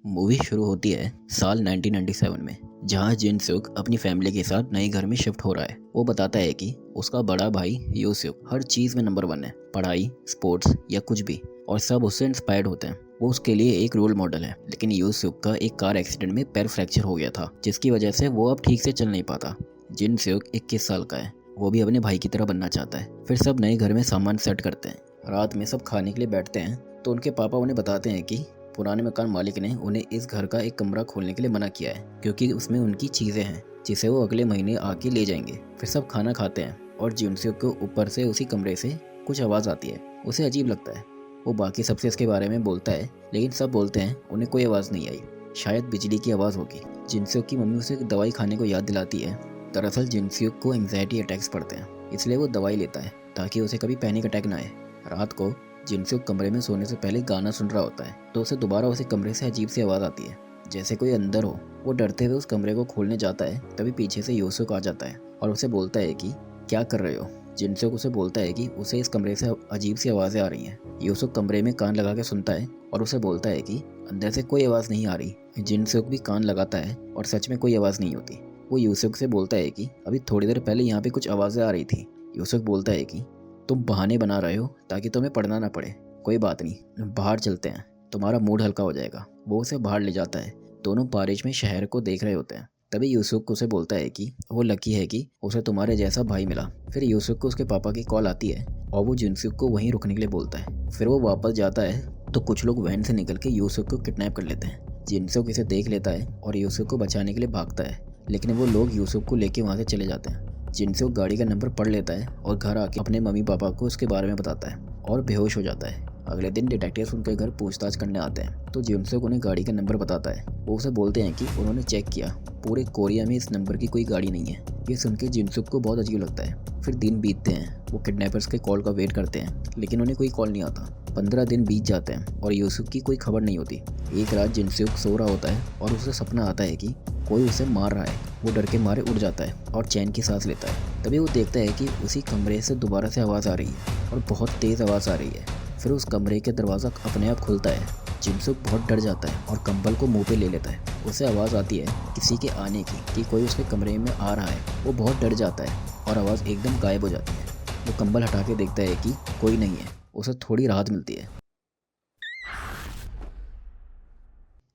Movie शुरू होती है साल 1997 में, जहां जिन सुक अपनी फैमिली के साथ नए घर में शिफ्ट हो रहा है। वो बताता है कि उसका बड़ा भाई यूसुक हर चीज़ में नंबर 1 है, पढ़ाई, स्पोर्ट्स या कुछ भी, और सब उससे इंस्पायर्ड होते हैं। वो उसके लिए एक रोल मॉडल है। लेकिन यूसुक का एक कार एक्सीडेंट में पैर फ्रैक्चर हो गया था, जिसकी वजह से वो अब ठीक से चल नहीं पाता। जिन सुक 21 साल का है। वो भी अपने भाई की तरह बनना चाहता है। फिर सब नए घर में सामान सेट करते हैं। रात में सब खाने के लिए बैठते हैं तो उनके पापा उन्हें बताते हैं कि पुराने मकान मालिक ने उन्हें इस घर का एक कमरा खोलने के लिए मना किया है, क्योंकि उसमें उनकी चीज़ें हैं जिसे वो अगले महीने आके ले जाएंगे। फिर सब खाना खाते हैं और जिनसुक को ऊपर से उसी कमरे से कुछ आवाज़ आती है। उसे अजीब लगता है। वो बाकी सबसे इसके बारे में बोलता है, लेकिन सब बोलते हैं उन्हें कोई आवाज़ नहीं आई, शायद बिजली की आवाज़ होगी। जिनसुक की मम्मी उसे दवाई खाने को याद दिलाती है। दरअसल जिनसुक को एंग्जाइटी अटैक्स पड़ते हैं, इसलिए वो दवाई लेता है ताकि उसे कभी पैनिक अटैक ना आए। रात को जिनसुक कमरे में सोने से पहले गाना सुन रहा होता है तो उसे दोबारा उसी कमरे से अजीब सी आवाज़ आती है, जैसे कोई अंदर हो। वो डरते हुए उस कमरे को खोलने जाता है, तभी पीछे से यूसुक आ जाता है और उसे बोलता है कि क्या कर रहे हो। जिनसुक उसे बोलता है कि उसे इस कमरे से अजीब सी आवाज़ें आ रही हैं। यूसुक कमरे में कान लगा के सुनता है और उसे बोलता है कि अंदर से कोई आवाज़ नहीं आ रही। जिनसुक भी कान लगाता है और सच में कोई आवाज़ नहीं होती। वो यूसुक से बोलता है कि अभी थोड़ी देर पहले यहाँ पे कुछ आवाज़ें आ रही थी। यूसुक बोलता है कि तुम बहाने बना रहे हो ताकि तुम्हें पढ़ना ना पड़े। कोई बात नहीं, बाहर चलते हैं, तुम्हारा मूड हल्का हो जाएगा। वो उसे बाहर ले जाता है। दोनों बारिश में शहर को देख रहे होते हैं। तभी यूसुक उसे बोलता है कि वो लकी है कि उसे तुम्हारे जैसा भाई मिला। फिर यूसुक को उसके पापा की कॉल आती है और वो जिनसुक को वहीं रुकने के लिए बोलता है। फिर वो वापस जाता है तो कुछ लोग वैन से निकल के यूसुक को किडनैप कर लेते हैं। जिनसुक इसे देख लेता है और यूसुक को बचाने के लिए भागता है, लेकिन वो लोग यूसुक को लेके वहाँ से चले जाते हैं। जिनसुक गाड़ी का नंबर पढ़ लेता है और घर आके अपने मम्मी पापा को उसके बारे में बताता है और बेहोश हो जाता है। अगले दिन डिटेक्टिव्स उनके घर पूछताछ करने आते हैं तो जिनसुक उन्हें गाड़ी का नंबर बताता है। वो उसे बोलते हैं कि उन्होंने चेक किया, पूरे कोरिया में इस नंबर की कोई गाड़ी नहीं है। ये सुन के जिनसुक को बहुत अजीब लगता है। फिर दिन बीतते हैं। वो किडनैपर्स के कॉल का वेट करते हैं, लेकिन उन्हें कोई कॉल नहीं आता। 15 दिन बीत जाते हैं और यूसुक की कोई खबर नहीं होती। एक रात जिनसुक सो रहा होता है और उसे सपना आता है कि कोई उसे मार रहा है। वो डर के मारे उड़ जाता है और चैन की सांस लेता है। तभी वो देखता है कि उसी कमरे से दोबारा से आवाज़ आ रही है और बहुत तेज़ आवाज़ आ रही है। फिर उस कमरे के दरवाज़ा अपने आप खुलता है। जिनसुक बहुत डर जाता है और कंबल को मुंह पे ले लेता है। उसे आवाज़ आती है किसी के आने की, कि कोई उसके कमरे में आ रहा है। वो बहुत डर जाता है और आवाज़ एकदम गायब हो जाती है। वो कंबल हटा के देखता है कि कोई नहीं है। उसे थोड़ी राहत मिलती है।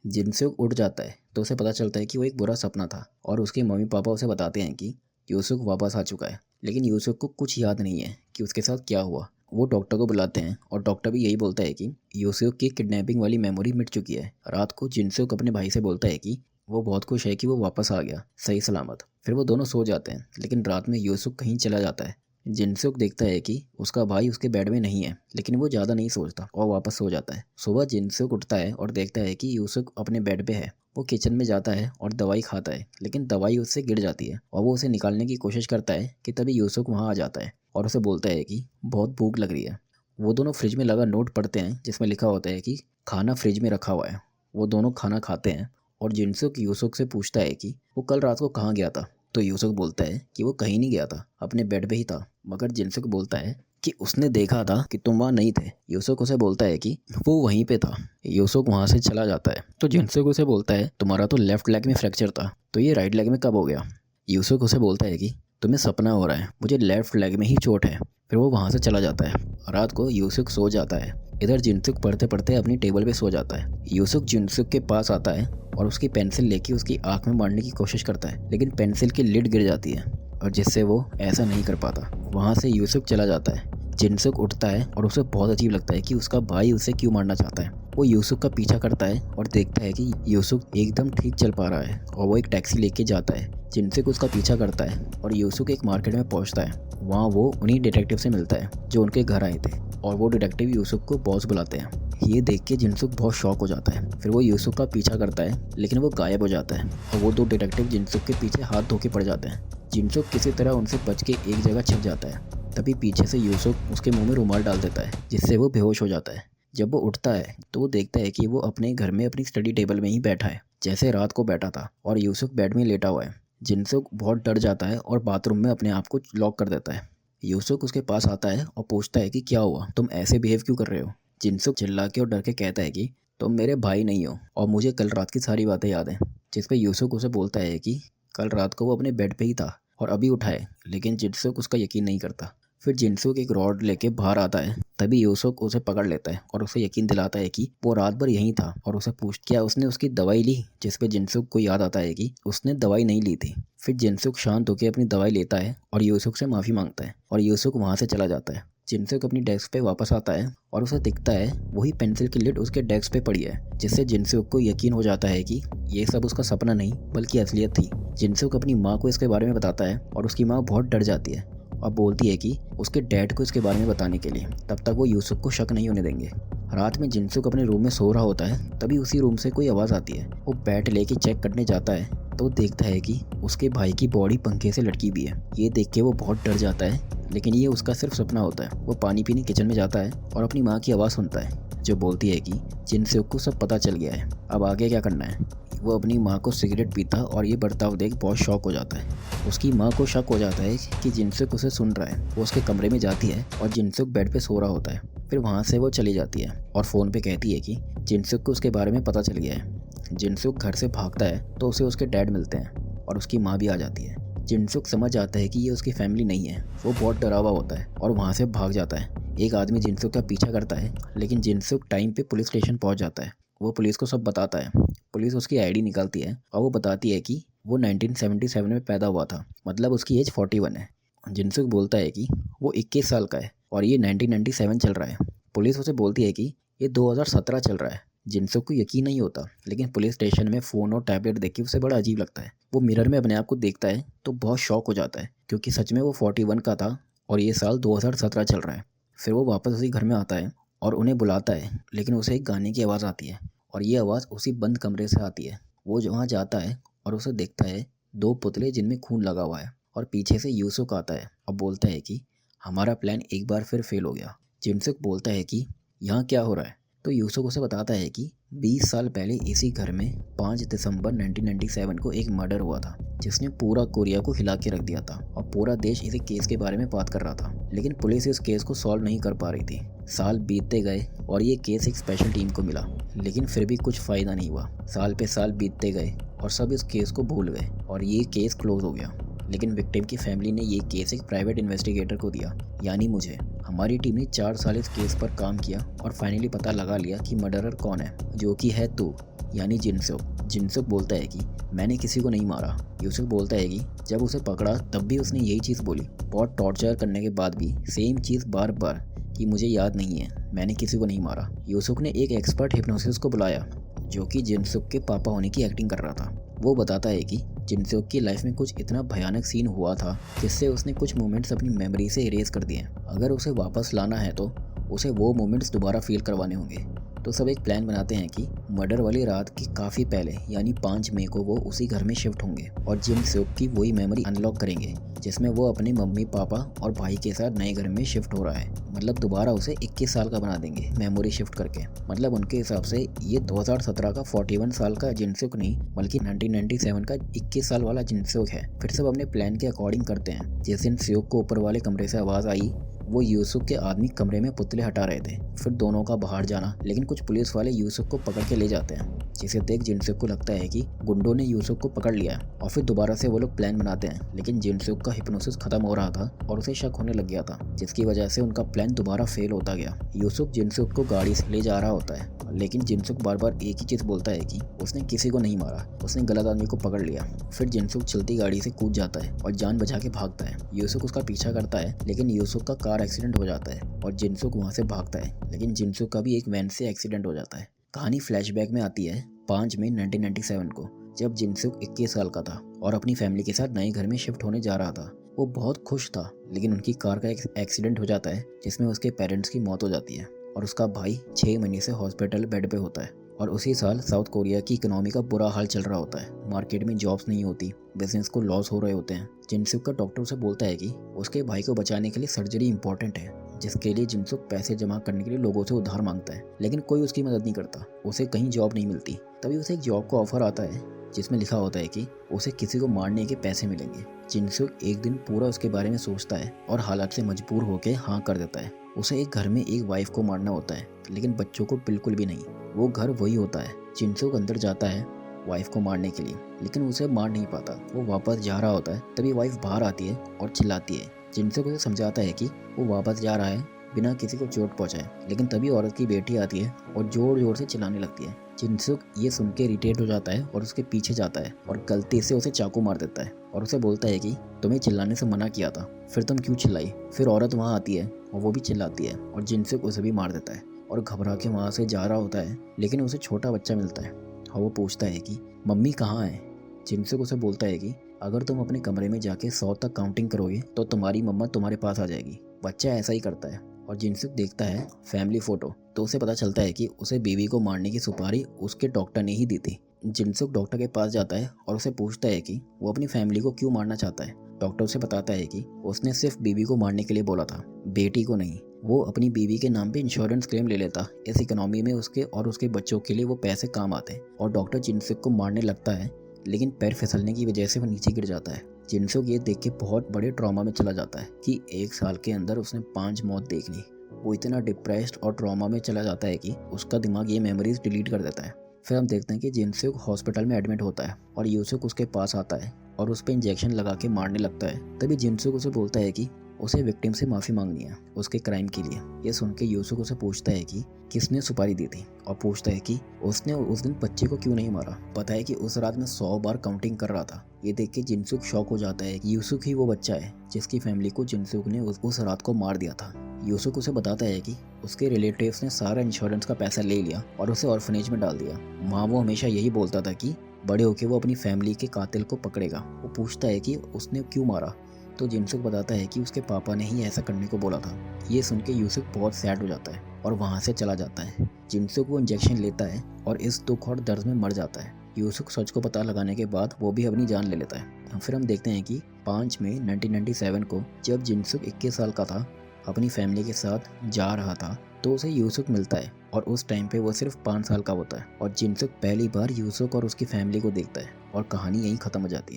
जिनसुक उठ जाता है तो उसे पता चलता है कि वो एक बुरा सपना था और उसके मम्मी पापा उसे बताते हैं कि यूसुक वापस आ चुका है। लेकिन यूसुक को कुछ याद नहीं है कि उसके साथ क्या हुआ। वो डॉक्टर को बुलाते हैं और डॉक्टर भी यही बोलता है कि यूसुक की किडनैपिंग वाली मेमोरी मिट चुकी है। रात को जिनसुक अपने भाई से बोलता है कि वो बहुत खुश है कि वो वापस आ गया सही सलामत। फिर वो दोनों सो जाते हैं, लेकिन रात में यूसुक कहीं चला जाता है। जिनसुक देखता है कि उसका भाई उसके बेड में नहीं है, लेकिन वो ज़्यादा नहीं सोचता और वापस सो जाता है। सुबह जिनसुक उठता है और देखता है कि यूसुक अपने बेड पे है। वो किचन में जाता है और दवाई खाता है, लेकिन दवाई उससे गिर जाती है और वो उसे निकालने की कोशिश करता है कि तभी यूसुक वहाँ आ जाता है और उसे बोलता है कि बहुत भूख लग रही है। वो दोनों फ्रिज में लगा नोट पढ़ते हैं जिसमें लिखा होता है कि खाना फ्रिज में रखा हुआ है। वो दोनों खाना खाते हैं और जिनसुक यूसुक से पूछता है कि वो कल रात को कहाँ गया था। तो यूसुक बोलता है कि वो कहीं नहीं गया था, अपने बेड पे ही था। मगर जिनसुक बोलता है कि उसने देखा था कि तुम वहाँ नहीं थे। यूसुक उसे बोलता है कि वो वहीं पे था। यूसुक वहाँ से चला जाता है तो जिनसुक उसे बोलता है तुम्हारा तो लेफ्ट लेग में फ्रैक्चर था, तो ये राइट लेग में कब हो गया। यूसुक उसे बोलता है कि तुम्हें सपना हो रहा है, मुझे लेफ्ट लेग में ही चोट है। फिर वो वहाँ से चला जाता है। रात को यूसुक सो जाता है। इधर जिनसुक पढ़ते पढ़ते अपनी टेबल पे सो जाता है। यूसुक जिनसुक के पास आता है और उसकी पेंसिल लेके उसकी आंख में मारने की कोशिश करता है, लेकिन पेंसिल की लिड गिर जाती है और जिससे वो ऐसा नहीं कर पाता। वहाँ से यूसुक चला जाता है। जिनसुक उठता है और उसे बहुत अजीब लगता है कि उसका भाई उसे क्यों मारना चाहता है। वो यूसुक का पीछा करता है और देखता है कि यूसुक एकदम ठीक चल पा रहा है और वो एक टैक्सी लेके जाता है। जिनसुक उसका पीछा करता है और यूसुक एक मार्केट में पहुंचता है। वहाँ वो उन्हीं डिटेक्टिव से मिलता है जो उनके घर आए थे और वो डिटेक्टिव यूसुक को बॉस बुलाते हैं। ये देख के जिनसुक बहुत शॉक हो जाता है। फिर वो यूसुक का पीछा करता है, लेकिन वो गायब हो जाता है और वो दो डिटेक्टिव जिनसुक के पीछे हाथ धो के पड़ जाते हैं। जिनसुक किसी तरह उनसे बच के एक जगह छिप जाता है। तभी पीछे से यूसुक उसके मुंह में रुमाल डाल देता है, जिससे वो बेहोश हो जाता है। जब वो उठता है तो वो देखता है कि वो अपने घर में अपनी स्टडी टेबल में ही बैठा है, जैसे रात को बैठा था, और यूसुक बेड में लेटा हुआ है। जिनसुक बहुत डर जाता है और बाथरूम में अपने आप को लॉक कर देता है। यूसुक उसके पास आता है और पूछता है कि क्या हुआ, तुम ऐसे बिहेव क्यों कर रहे हो। जिनसुक चिल्ला के और डर के कहता है कि तुम मेरे भाई नहीं हो और मुझे कल रात की सारी बातें याद हैं। जिस पे यूसुक उसे बोलता है कि कल रात को वो अपने बेड पे ही था और अभी उठा है, लेकिन जिनसुक उसका यकीन नहीं करता। फिर जिनसुक एक रॉड लेके बाहर आता है, तभी यूसुक उसे पकड़ लेता है और उसे यकीन दिलाता है कि वो रात भर यहीं था और उसे पूछ क्या उसने उसकी दवाई ली, जिस पे जिनसुक को याद आता है कि उसने दवाई नहीं ली थी। फिर जिनसुक शांत होकर अपनी दवाई लेता है और यूसुक से माफ़ी मांगता है और यूसुक वहाँ से चला जाता है। जिनसुक अपनी डेस्क पे वापस आता है और उसे दिखता है वही पेंसिल की लिड उसके डेस्क पे पड़ी है, जिससे जिनसुक को यकीन हो जाता है कि ये सब उसका सपना नहीं बल्कि असलियत थी। जिनसुक अपनी माँ को इसके बारे में बताता है और उसकी माँ बहुत डर जाती है और बोलती है कि उसके डैड को इसके बारे में बताने के लिए, तब तक वो यूसुक को शक नहीं होने देंगे। रात में जिनसुक अपने रूम में सो रहा होता है, तभी उसी रूम से कोई आवाज़ आती है। वो बैट लेके चेक करने जाता है तो देखता है कि उसके भाई की बॉडी पंखे से लटकी हुई है। ये देख के वो बहुत डर जाता है, लेकिन ये उसका सिर्फ सपना होता है। वो पानी पीने किचन में जाता है और अपनी माँ की आवाज़ सुनता है जो बोलती है कि जिनसुक को सब पता चल गया है, अब आगे क्या करना है। वो अपनी माँ को सिगरेट पीता और ये बर्ताव देख बहुत शॉक हो जाता है। उसकी माँ को शक हो जाता है कि जिनसुक उसे सुन रहा है। वो उसके कमरे में जाती है और जिनसुक बेड पे सो रहा होता है। फिर वहाँ से वो चली जाती है और फ़ोन पे कहती है कि जिनसुक को उसके बारे में पता चल गया है। जिनसुक घर से भागता है तो उसे उसके डैड मिलते हैं और उसकी माँ भी आ जाती है। जिनसुक समझ आता है कि ये उसकी फैमिली नहीं है। वो बहुत डरा हुआ होता है और वहाँ से भाग जाता है। एक आदमी जिनसुक का पीछा करता है, लेकिन जिनसुक टाइम पे पुलिस स्टेशन पहुँच जाता है। वो पुलिस को सब बताता है। पुलिस उसकी आईडी निकालती है और वो बताती है कि वो 1977 में पैदा हुआ था, मतलब उसकी एज 41 है। जिनसुक बोलता है कि वो 21 साल का है और ये 1997 चल रहा है। पुलिस उसे बोलती है कि ये 2017 चल रहा है। जिनसुक को यकीन नहीं होता, लेकिन पुलिस स्टेशन में फ़ोन और टैबलेट देख के उसे बड़ा अजीब लगता है। वो मिरर में अपने आप को देखता है तो बहुत शॉक हो जाता है, क्योंकि सच में वो 41 का था और ये साल 2017 चल रहा है। फिर वो वापस उसी घर में आता है और उन्हें बुलाता है, लेकिन उसे एक गाने की आवाज़ आती है और ये आवाज़ उसी बंद कमरे से आती है। वो वहाँ जाता है और उसे देखता है दो पुतले जिनमें खून लगा हुआ है और पीछे से यूसुक आता है और बोलता है कि हमारा प्लान एक बार फिर फेल हो गया। जिनसुक बोलता है कि यहाँ क्या हो रहा है, तो यूसुक उसे बताता है कि 20 साल पहले इसी घर में 5 दिसंबर 1997 को एक मर्डर हुआ था, जिसने पूरा कोरिया को हिला के रख दिया था और पूरा देश इसी केस के बारे में बात कर रहा था। लेकिन पुलिस इस केस को सॉल्व नहीं कर पा रही थी। साल बीतते गए और ये केस एक स्पेशल टीम को मिला, लेकिन फिर भी कुछ फ़ायदा नहीं हुआ। साल पे साल बीतते गए और सब इस केस को भूल गए और ये केस क्लोज हो गया। लेकिन विक्टिम की फैमिली ने ये केस एक प्राइवेट इन्वेस्टिगेटर को दिया, यानी मुझे। हमारी टीम ने 4 साल इस केस पर काम किया और फाइनली पता लगा लिया कि मर्डरर कौन है, जो कि है तू, यानी जिनसुक। जिनसुक बोलता है कि मैंने किसी को नहीं मारा। यूसुक बोलता है कि जब उसे पकड़ा तब भी उसने यही चीज़ बोली। बहुत टॉर्चर करने के बाद भी सेम चीज़ बार बार कि मुझे याद नहीं है, मैंने किसी को नहीं मारा। यूसुक ने एक एक्सपर्ट हिप्नोसिस को बुलाया जो कि जिनसुक के पापा होने की एक्टिंग कर रहा था। वो बताता है कि जिनसुक की लाइफ में कुछ इतना भयानक सीन हुआ था जिससे उसने कुछ मोमेंट्स अपनी मेमोरी से इरेज कर दिए। अगर उसे वापस लाना है तो उसे वो मोमेंट्स दोबारा फील करवाने होंगे। तो सब एक प्लान बनाते हैं कि मर्डर वाली रात की काफ़ी पहले यानी 5 मई को वो उसी घर में शिफ्ट होंगे और जिनसुक की वही मेमोरी अनलॉक करेंगे जिसमें वो अपने मम्मी पापा और भाई के साथ नए घर में शिफ्ट हो रहा है। मतलब दोबारा उसे 21 साल का बना देंगे मेमोरी शिफ्ट करके। मतलब उनके हिसाब से ये 2017 का 41 साल का जिनसुक नहीं बल्कि 1997 का 21 साल वाला जिनसुक है। फिर सब अपने प्लान के अकॉर्डिंग करते हैं। जिस दिन स्योक को ऊपर वाले कमरे से आवाज़ आई, वो यूसुक के आदमी कमरे में पुतले हटा रहे थे। फिर दोनों का बाहर जाना, लेकिन कुछ पुलिस वाले यूसुक को पकड़ के ले जाते हैं, जिसे देख जिनसुक को लगता है कि गुंडों ने यूसुक को पकड़ लिया है। और फिर दोबारा से वो लोग प्लान बनाते हैं, लेकिन जिनसुक का हिप्नोसिस खत्म हो रहा था और उसे शक होने लग गया था, जिसकी वजह से उनका प्लान दोबारा फेल होता गया। यूसुक जिनसुक को गाड़ी से ले जा रहा होता है, लेकिन जिनसुक बार बार एक ही चीज़ बोलता है कि उसने किसी को नहीं मारा, उसने गलत आदमी को पकड़ लिया। फिर जिनसुक चलती गाड़ी से कूद जाता है और जान बचा के भागता है। यूसुक उसका पीछा करता है, लेकिन यूसुक का कार एक्सीडेंट हो जाता है और जिनसुक वहाँ से भागता है, लेकिन जिनसुक का भी एक वैन से एक्सीडेंट हो जाता है। कहानी फ्लैशबैक में आती है 5 मई 1997 को, जब जिनसुक 21 साल का था और अपनी फैमिली के साथ नए घर में शिफ्ट होने जा रहा था। वो बहुत खुश था, लेकिन उनकी कार का एक एक्सीडेंट हो जाता है जिसमें उसके पेरेंट्स की मौत हो जाती है और उसका भाई 6 महीने से हॉस्पिटल बेड पे होता है। और उसी साल साउथ कोरिया की इकोनॉमी का बुरा हाल चल रहा होता है। मार्केट में जॉब्स नहीं होती, बिजनेस को लॉस हो रहे होते हैं। जिनसुक का डॉक्टर उसे बोलता है कि उसके भाई को बचाने के लिए सर्जरी इंपॉर्टेंट है, जिसके लिए जिनसुक पैसे जमा करने के लिए लोगों से उधार मांगता है, लेकिन कोई उसकी मदद नहीं करता। उसे कहीं जॉब नहीं मिलती। तभी उसे एक जॉब का ऑफर आता है जिसमें लिखा होता है कि उसे किसी को मारने के पैसे मिलेंगे। जिनसुक एक दिन पूरा उसके बारे में सोचता है और हालात से मजबूर होकर हाँ कर देता है। उसे एक घर में एक वाइफ को मारना होता है, लेकिन बच्चों को बिल्कुल भी नहीं। वो घर वही होता है। जिनसुक अंदर जाता है वाइफ को मारने के लिए, लेकिन उसे मार नहीं पाता। वो वापस जा रहा होता है, तभी वाइफ बाहर आती है और चिल्लाती है। जिनसुक उसे समझाता है कि वो वापस जा रहा है बिना किसी को चोट पहुंचाए, लेकिन तभी औरत की बेटी आती है और जोर जोर से चिल्लाने लगती है। जिनसुक ये सुन के इरिटेट हो जाता है और उसके पीछे जाता है और गलती से उसे चाकू मार देता है और उसे बोलता है कि तुम्हें चिल्लाने से मना किया था, फिर तुम क्यों चिल्लाई। फिर औरत वहाँ आती है और वो भी चिल्लाती है और जिनसुक उसे भी मार देता है और घबरा के वहाँ से जा रहा होता है, लेकिन उसे छोटा बच्चा मिलता है और वो पूछता है कि मम्मी कहाँ है। जिनसुक उसे बोलता है कि अगर तुम अपने कमरे में जाके 100 तक काउंटिंग करोगे तो तुम्हारी मम्मा तुम्हारे पास आ जाएगी। बच्चा ऐसा ही करता है और जिनसुक देखता है फैमिली फोटो, तो उसे पता चलता है कि उसे बीवी को मारने की सुपारी उसके डॉक्टर ने ही दी थी। जिनसुक डॉक्टर के पास जाता है और उसे पूछता है कि वो अपनी फैमिली को क्यों मारना चाहता है। डॉक्टर उसे बताता है कि उसने सिर्फ बीवी को मारने के लिए बोला था, बेटी को नहीं। वो अपनी बीवी के नाम पे इंश्योरेंस क्लेम ले लेता। इस इकोनॉमी में उसके और उसके बच्चों के लिए वो पैसे काम आते। और डॉक्टर जिनसुक को मारने लगता है, लेकिन पैर फिसलने की वजह से वो नीचे गिर जाता है। जिनसुक ये देख के बहुत बड़े ट्रॉमा में चला जाता है कि 1 साल के अंदर उसने 5 मौत देख ली। वो इतना डिप्रेस्ड और ट्रॉमा में चला जाता है कि उसका दिमाग ये मेमोरीज डिलीट कर देता है। फिर हम देखते हैं कि जिनसुक हॉस्पिटल में एडमिट होता है और यूसुक उसके पास आता है और उस पर इंजेक्शन लगा के मारने लगता है। तभी जिनसुक उसे बोलता है कि उसे विक्टिम से माफ़ी मांगनी है उसके क्राइम के लिए। ये सुन के यूसुक उसे पूछता है कि किसने सुपारी दी थी और पूछता है कि उसने उस दिन बच्चे को क्यों नहीं मारा। पता है कि उस रात में 100 बार काउंटिंग कर रहा था। ये देख के जिनसुक शॉक हो जाता है कि यूसुक ही वो बच्चा है जिसकी फैमिली को जिनसुक ने उस रात को मार दिया था। यूसुक उसे बताता है कि उसके रिलेटिव्स ने सारा इंश्योरेंस का पैसा ले लिया और उसे ऑर्फनेज में डाल दिया। माँ वो हमेशा यही बोलता था कि बड़े होके वो अपनी फैमिली के कातिल को पकड़ेगा। वो पूछता है कि उसने क्यों मारा, तो जिनसुक बताता है कि उसके पापा ने ही ऐसा करने को बोला था। ये सुन के यूसुक बहुत सैड हो जाता है और वहाँ से चला जाता है। जिनसुक वो इंजेक्शन लेता है और इस दुख और दर्द में मर जाता है। यूसुक सच को पता लगाने के बाद वो भी अपनी जान ले लेता है। फिर हम देखते हैं कि 5 मई 1997 को जब जिनसुक 21 साल का था, अपनी फैमिली के साथ जा रहा था, तो उसे यूसुक मिलता है और उस टाइम पे वो सिर्फ 5 साल का होता है और जिनसुक पहली बार यूसुक और उसकी फैमिली को देखता है और कहानी यहीं खत्म हो जाती है।